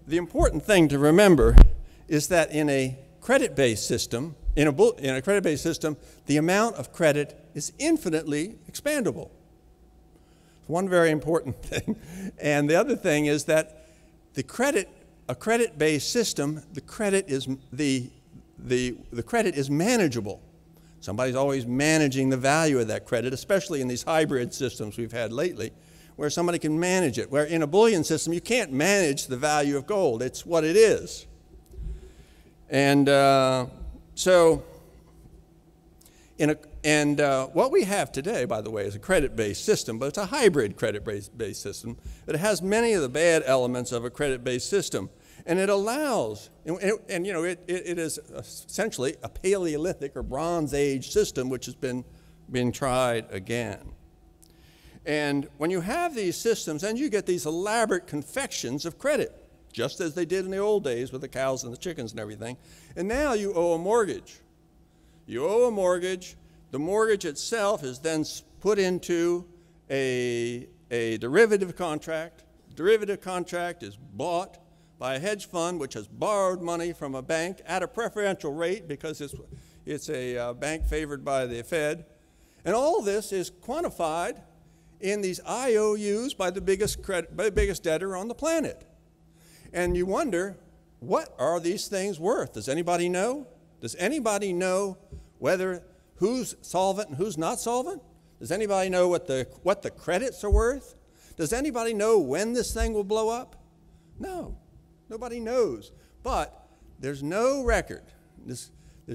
the important thing to remember is that in a credit-based system, the amount of credit is infinitely expandable. One very important thing. And the other thing is that a credit-based system, the credit is manageable. Somebody's always managing the value of that credit, especially in these hybrid systems we've had lately, where somebody can manage it. Where in a bouillon system, you can't manage the value of gold. It's what it is. And what we have today, by the way, is a credit-based system, but it's a hybrid credit-based system. It has many of the bad elements of a credit-based system. And it allows, and you know, it is essentially a Paleolithic or Bronze Age system which has been tried again. And when you have these systems, then you get these elaborate confections of credit, just as they did in the old days with the cows and the chickens and everything. And now you owe a mortgage. You owe a mortgage. The mortgage itself is then put into a derivative contract. The derivative contract is bought by a hedge fund which has borrowed money from a bank at a preferential rate because it's a bank favored by the Fed. And all this is quantified in these IOUs by the biggest debtor on the planet. And you wonder, what are these things worth? Does anybody know? Does anybody know who's solvent and who's not solvent? Does anybody know what the credits are worth? Does anybody know when this thing will blow up? No, nobody knows. But there's no record, there's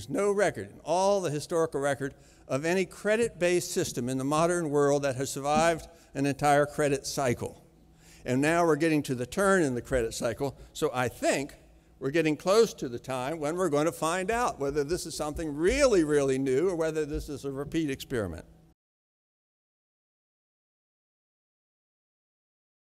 no record in all the historical record of any credit-based system in the modern world that has survived an entire credit cycle. And now we're getting to the turn in the credit cycle, so I think we're getting close to the time when we're going to find out whether this is something really, really new or whether this is a repeat experiment.